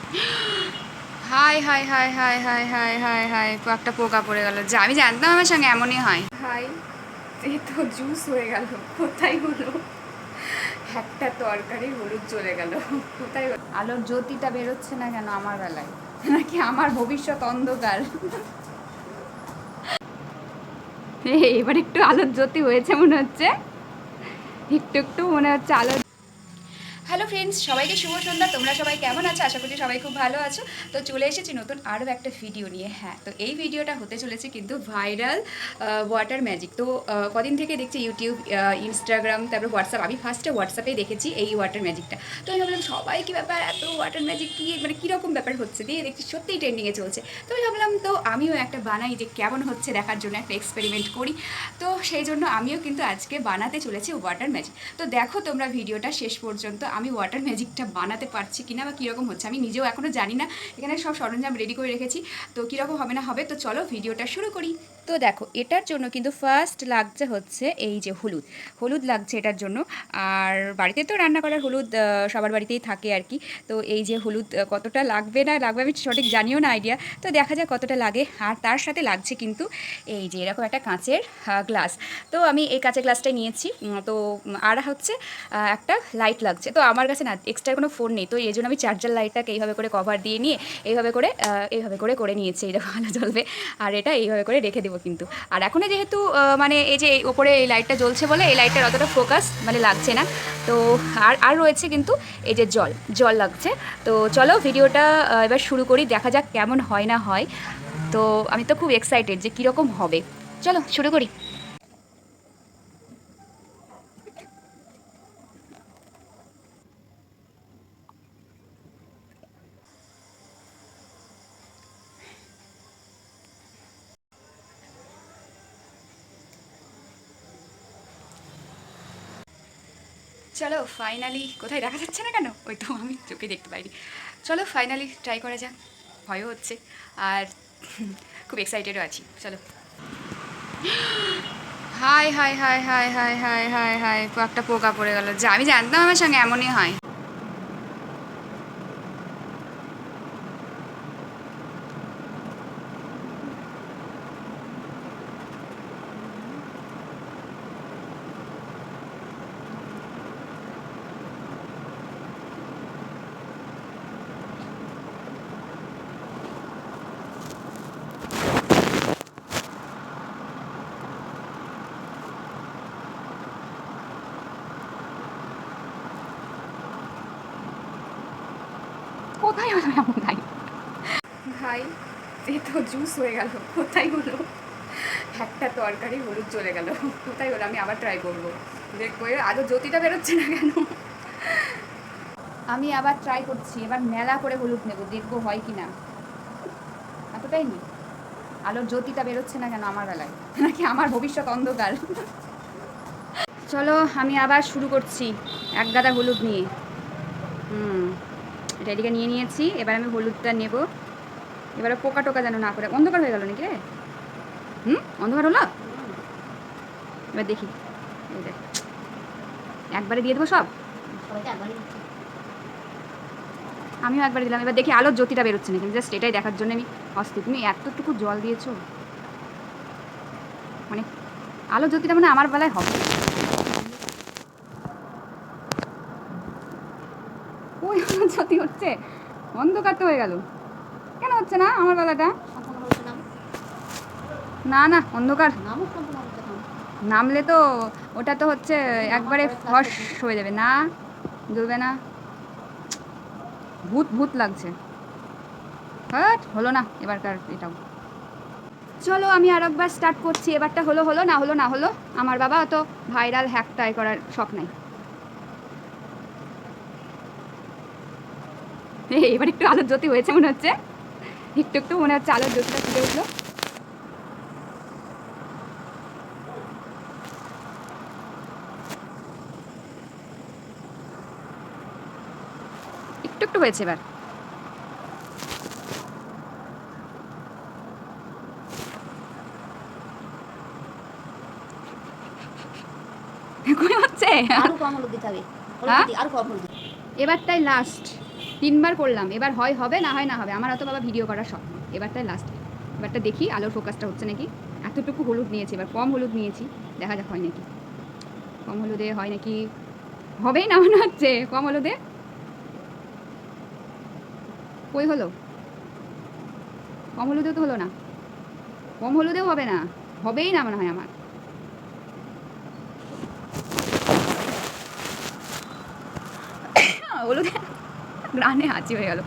High high high high high high high high একটা পোকা পড়ে গেল, যা আমি জানতাম আমার সঙ্গে এমনই হয়। হাই, এ তো জুস হয়ে গেল। কোথায় হলো একটা তরকারি, হলুদ চলে গেল কোথায় হলো? আলোর জ্যোতিটা বেরোচ্ছে না কেন আমার বেলায়, নাকি আমার ভবিষ্যৎ অন্ধকার? এবার একটু আলোর জ্যোতি হয়েছে মনে হচ্ছে, একটু একটু মনে হচ্ছে আলো। হ্যালো ফ্রেন্ডস, সবাইকে শুভ সন্ধ্যা। তোমরা সবাই কেমন আছো? আশা করছি সবাই খুব ভালো আছো। তো চলে এসেছি নতুন আরও একটা ভিডিও নিয়ে। হ্যাঁ, তো এই ভিডিওটা হতে চলেছে কিন্তু ভাইরাল ওয়াটার ম্যাজিক। তো কদিন থেকে দেখছি ইউটিউব, ইনস্টাগ্রাম, তারপরে হোয়াটসঅ্যাপ। আমি ফার্স্টে হোয়াটসঅ্যাপেই দেখেছি এই ওয়াটার ম্যাজিকটা। তো আমি ভাবলাম সবাই কী ব্যাপার, এত ওয়াটার ম্যাজিক কী, মানে কীরকম ব্যাপার হচ্ছে, দিয়ে দেখছি সত্যিই ট্রেন্ডিংয়ে চলছে। তো আমি ভাবলাম তো আমিও একটা বানাই, যে কেমন হচ্ছে দেখার জন্য একটা এক্সপেরিমেন্ট করি। তো সেই জন্য আমিও কিন্তু আজকে বানাতে চলেছি ওয়াটার ম্যাজিক। তো দেখো তোমরা ভিডিওটা শেষ পর্যন্ত, আমি ওয়াটার ম্যাজিকটা বানাতে পারছি কিনা বা কীরকম হচ্ছে আমি নিজেও এখনও জানি না। এখানে সব সরঞ্জাম রেডি করে রেখেছি, তো কীরকম হবে না হবে। তো চলো ভিডিওটা শুরু করি। তো দেখো, এটার জন্য কিন্তু ফার্স্ট লাগছে হচ্ছে এই যে হলুদ। হলুদ লাগছে এটার জন্য। আর বাড়িতে তো রান্না করার হলুদ সবার বাড়িতেই থাকে আর কি। তো এই যে হলুদ কতটা লাগবে না লাগবে আমি সঠিক জানিও না আইডিয়া। তো দেখা যাক কতটা লাগে। আর তার সাথে লাগছে কিন্তু এই যে এরকম একটা কাঁচের গ্লাস। তো আমি এই কাঁচের গ্লাসটাই নিয়েছি। তো আর হচ্ছে একটা লাইট লাগছে। তো আমার কাছে না এক্সট্রা কোনো ফোন নেই, তো এই জন্য আমি চার্জার লাইটটাকে এইভাবে করে কভার দিয়ে নিয়ে এইভাবে করে করে নিয়েছি। এইরকম আলো জ্বলবে, আর এটা এইভাবে করে রেখে দেবো কিন্তু। আর এখনও যেহেতু মানে এই যে ওপরে এই লাইটটা জ্বলছে বলে এই লাইটটার অতটা ফোকাস মানে লাগছে না। তো আর রয়েছে কিন্তু এই যে জল লাগছে। তো চলো ভিডিওটা এবার শুরু করি, দেখা যাক কেমন হয় না হয়। তো আমি তো খুব এক্সাইটেড যে কীরকম হবে। চলো শুরু করি। চলো ফাইনালি, কোথায় দেখা যাচ্ছে না কেন, ওই তো আমি চোখে দেখতে পাইনি। চলো ফাইনালি ট্রাই করা যাক। ভয়ও হচ্ছে আর খুব এক্সাইটেডও আছি। চলো। High high high high high high high high একটা পোকা পড়ে গেল, যা আমি জানতাম আমার সঙ্গে এমনই হয়। কোথায় হলো এমন ভাই? ভাই, এ তো জুস হয়ে গেল। কোথায় হলো একটা তরকারি, হলুদ চলে গেল কোথায় হলো? আমি আবার ট্রাই করবো, দেখবো আদৌ জ্যোতিটা বেরোচ্ছে না কেন। আমি আবার ট্রাই করছি, এবার মেলা করে হলুদ নেবো, দেখবো হয় কি না। এতটাই নি আলোর জ্যোতিটা বেরোচ্ছে না কেন আমার বেলায়, নাকি আমার ভবিষ্যৎ অন্ধকার? চলো আমি আবার শুরু করছি এক গাদা হলুদ নিয়ে। এটা এদিকে নিয়ে নিয়েছি, এবার আমি হলুদটা নেব। এবারে পোকা টোকা যেন না করে। অন্ধকার হয়ে গেল নাকি রে? অন্ধকার হলো। এবার দেখি, এই দেখ, একবারে দিয়ে দেবো সব। আমিও একবারে দিলাম, এবার দেখি আলোর জ্যোতিটা বেরোচ্ছে নাকি। জাস্ট এটাই দেখার জন্য আমি অস্থির। তুমি এতটুকু জল দিয়েছো, মানে আলোর জ্যোতিটা মানে আমার বেলায় হবে। ওই আলোর জ্যোতি হচ্ছে, অন্ধকার তো হয়ে গেল। কেন হচ্ছে না আমার বেলাটা? না না, অন্ধকার নামলে তো ওটা তো হচ্ছে একবারে ফস হয়ে যাবে। না, জ্বলবে না, ভূত ভূত লাগছে। হ্যাঁ, হলো না এবারকার এটাও। চলো আমি আর একবার স্টার্ট করছি, এবারটা হলো হলো, না হলো না হলো। আমার বাবা অত ভাইরাল হ্যাক ট্রাই করার শখ নাই। এবার একটু আলোর জ্যোতি হয়েছে মনে হচ্ছে, একটু একটু মনে হচ্ছে আলোর জ্যোতিটা ফুটে উঠলো। একটু একটু হয়েছে এবার। হচ্ছে আরো কম হলুদ দিতে হবে। হ্যাঁ, আরো কম হলুদ। এবারটাই লাস্ট। 3বার করলাম, এবার হয় হবে, না হয় না হবে। আমার অত বাবা ভিডিও করার স্বপ্ন, এবারটাই লাস্ট। এবারটা দেখি আলোর ফোকাসটা হচ্ছে নাকি। এতটুকু হলুদ নিয়েছি, এবার কম হলুদ নিয়েছি, দেখা যাক হয় নাকি। কম হলুদে হয় নাকি, হবেই না মনে হচ্ছে কম হলুদে। কই হলো, কম হলুদেও তো হলো না, কম হলুদেও হবে না, হবেই না মনে হয় আমার। হলুদে গ্রানে হাঁচি হয়ে গেল।